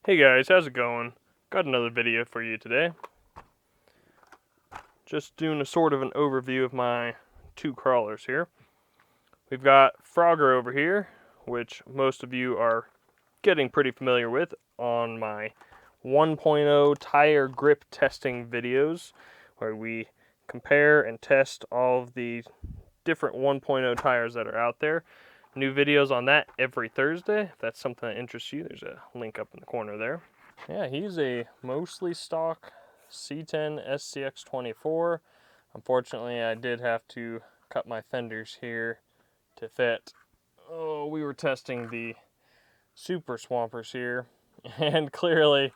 Hey guys, how's it going? Got another video for you today. Just doing a sort of an overview of my two crawlers here. We've got Frogger over here, which most of you are getting pretty familiar with on my 1.0 tire grip testing videos, where we compare and test all of the different 1.0 tires that are out there. New videos on that every Thursday. If that's something that interests you, there's a link up in the corner there. Yeah, he's a mostly stock C10 SCX24. Unfortunately, I did have to cut my fenders here to fit. Oh, we were testing the Super Swampers here, and clearly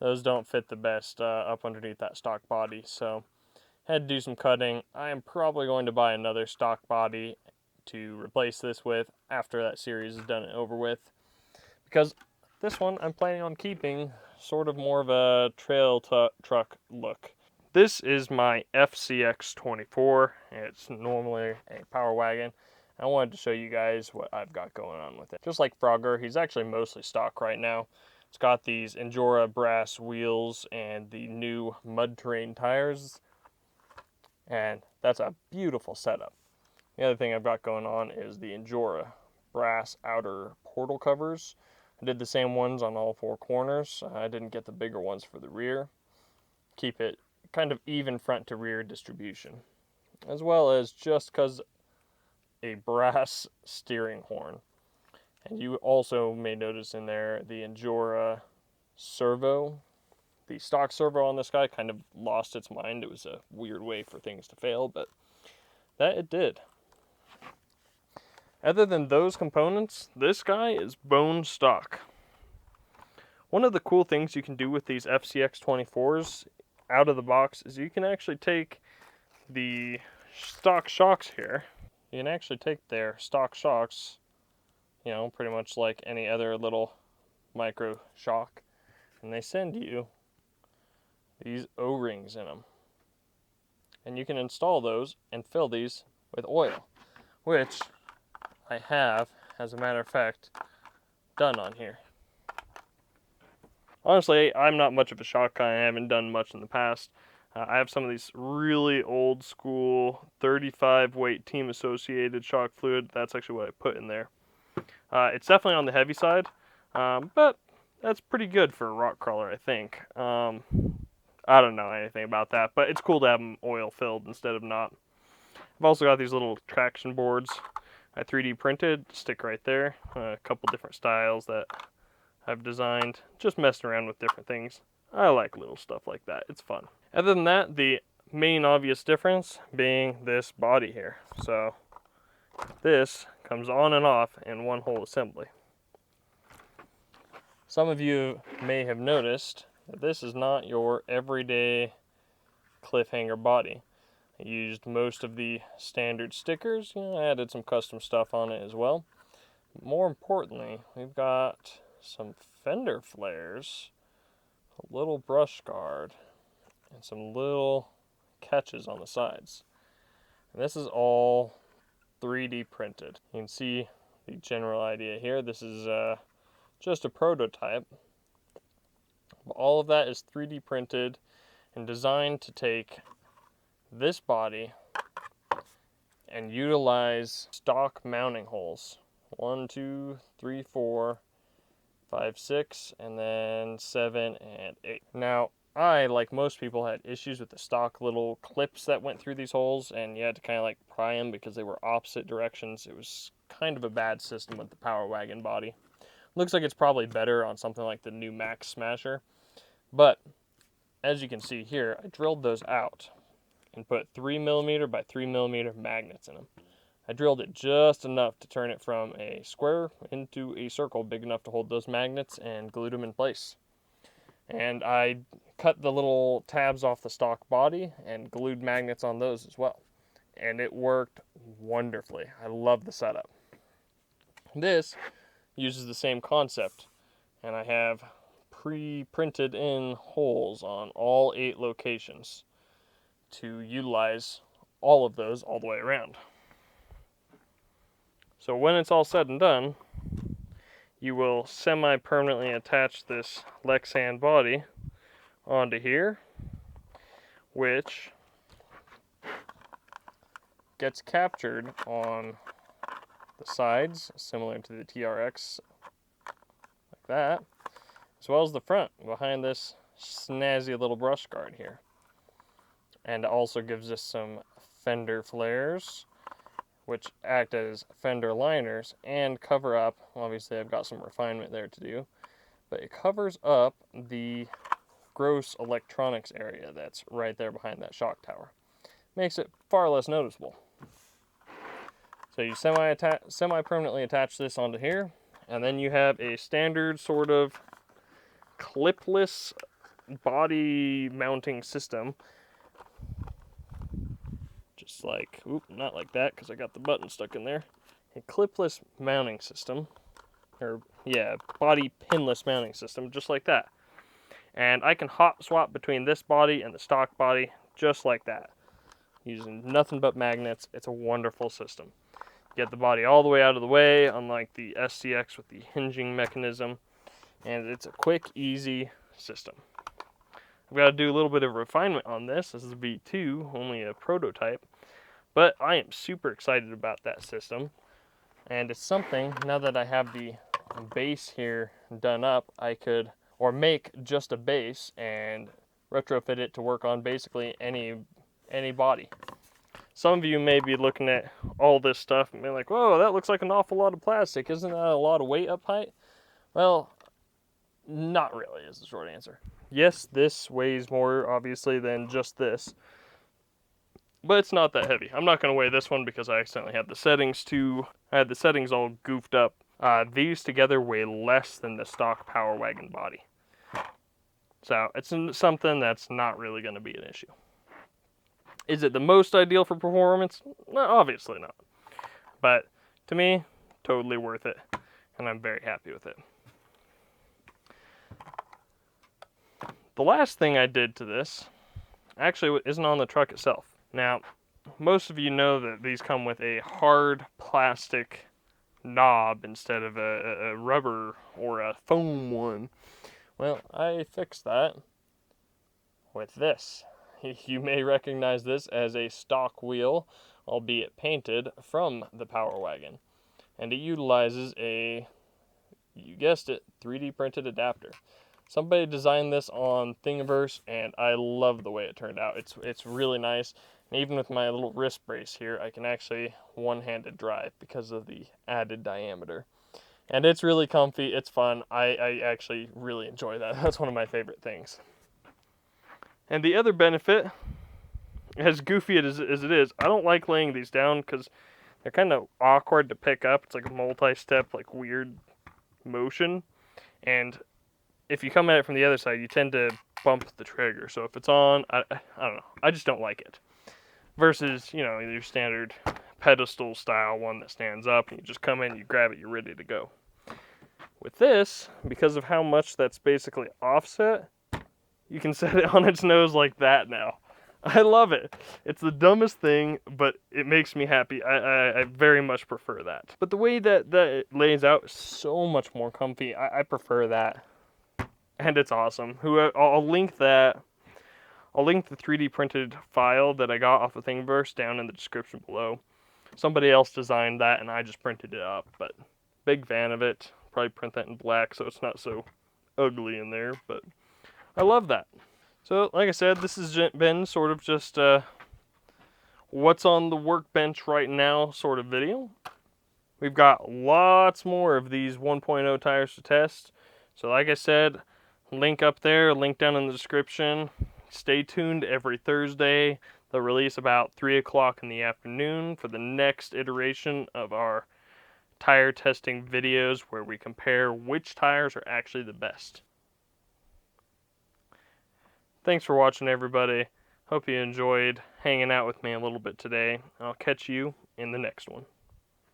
those don't fit the best up underneath that stock body, so had to do some cutting. I am probably going to buy another stock body to replace this with after that series is done and over with, because this one I'm planning on keeping sort of more of a trail truck look. This is my FCX24. It's normally a power wagon. I wanted to show you guys what I've got going on with it. Just like Frogger, he's actually mostly stock right now. It's got these Endura brass wheels and the new mud terrain tires, and that's a beautiful setup. The other thing I've got going on is the Endura brass outer portal covers. I did the same ones on all four corners. I didn't get the bigger ones for the rear. Keep it kind of even front to rear distribution, as well as just because a brass steering horn. And you also may notice in there the Endura servo. The stock servo on this guy kind of lost its mind. It was a weird way for things to fail, but that it did. Other than those components, this guy is bone stock. One of the cool things you can do with these FCX24s out of the box is you can actually take the stock shocks here. You can actually take their stock shocks, you know, pretty much like any other little micro shock, and they send you these O-rings in them. And you can install those and fill these with oil, which I have, as a matter of fact, done on here. Honestly, I'm not much of a shock guy. I haven't done much in the past. I have some of these really old school 35 weight team associated shock fluid. That's actually what I put in there. It's definitely on the heavy side, but that's pretty good for a rock crawler, I think. I don't know anything about that, but it's cool to have them oil filled instead of not. I've also got these little traction boards I 3D printed, stick right there. A couple different styles that I've designed, just messing around with different things. I like little stuff like that, it's fun. Other than that, the main obvious difference being this body here. So this comes on and off in one whole assembly. Some of you may have noticed that this is not your everyday cliffhanger body. I used most of the standard stickers, I added some custom stuff on it as well. More importantly, we've got some fender flares, a little brush guard, and some little catches on the sides. And this is all 3D printed. You can see the general idea here. This is just a prototype. But all of that is 3D printed and designed to take this body and utilize stock mounting holes. 1, 2, 3, 4, 5, 6, and then 7 and 8. Now, I, like most people, had issues with the stock little clips that went through these holes, and you had to kind of like pry them because they were opposite directions. It was kind of a bad system with the Power Wagon body. Looks like it's probably better on something like the new Max Smasher, but as you can see here, I drilled those out and put 3mm by 3mm magnets in them. I drilled it just enough to turn it from a square into a circle big enough to hold those magnets and glued them in place. And I cut the little tabs off the stock body and glued magnets on those as well. And it worked wonderfully. I love the setup. This uses the same concept, and I have pre-printed in holes on all 8 locations to utilize all of those all the way around. So when it's all said and done, you will semi-permanently attach this Lexan body onto here, which gets captured on the sides, similar to the TRX, like that, as well as the front, behind this snazzy little brush guard here. And also gives us some fender flares, which act as fender liners and cover up, obviously I've got some refinement there to do, but it covers up the gross electronics area that's right there behind that shock tower. Makes it far less noticeable. So you semi-permanently attach this onto here, and then you have a standard sort of clipless body mounting system. Just like, not like that because I got the button stuck in there. A clipless mounting system, or yeah, body pinless mounting system, just like that. And I can hot swap between this body and the stock body just like that, using nothing but magnets. It's a wonderful system. Get the body all the way out of the way, unlike the SCX with the hinging mechanism, and it's a quick, easy system. I've got to do a little bit of refinement on this. This is V2, only a prototype, but I am super excited about that system, and it's something, now that I have the base here done up, I could, or make just a base and retrofit it to work on basically any body. Some of you may be looking at all this stuff and be like, whoa, that looks like an awful lot of plastic. Isn't that a lot of weight up height? Well, not really is the short answer. Yes, this weighs more, obviously, than just this. But it's not that heavy. I'm not going to weigh this one because I accidentally had the settings I had the settings all goofed up. These together weigh less than the stock Power Wagon body. So it's something that's not really going to be an issue. Is it the most ideal for performance? No, obviously not. But to me, totally worth it, and I'm very happy with it. The last thing I did to this actually isn't on the truck itself. Now, most of you know that these come with a hard plastic knob instead of a rubber or a foam one. Well, I fixed that with this. You may recognize this as a stock wheel, albeit painted, from the Power Wagon. And it utilizes a, you guessed it, 3D printed adapter. Somebody designed this on Thingiverse, and I love the way it turned out. It's really nice. And even with my little wrist brace here, I can actually one-handed drive because of the added diameter. And it's really comfy, it's fun. I actually really enjoy that. That's one of my favorite things. And the other benefit, as goofy as it is, I don't like laying these down because they're kind of awkward to pick up. It's like a multi-step, like weird motion. And if you come at it from the other side, you tend to bump the trigger. So if it's on, I don't know. I just don't like it. Versus, you know, your standard pedestal style one that stands up and you just come in, you grab it, you're ready to go. With this, because of how much that's basically offset, you can set it on its nose like that now. I love it. It's the dumbest thing, but it makes me happy. I very much prefer that. But the way that it lays out is so much more comfy. I prefer that. And it's awesome. I'll link that. I'll link the 3D printed file that I got off of Thingiverse down in the description below. Somebody else designed that and I just printed it up, but big fan of it. Probably print that in black so it's not so ugly in there, but I love that. So, like I said, this has been sort of just what's on the workbench right now sort of video. We've got lots more of these 1.0 tires to test. So, like I said, link up there, link down in the description. Stay tuned every Thursday. They'll release about 3 o'clock in the afternoon for the next iteration of our tire testing videos where we compare which tires are actually the best. Thanks for watching, everybody. Hope you enjoyed hanging out with me a little bit today. I'll catch you in the next one.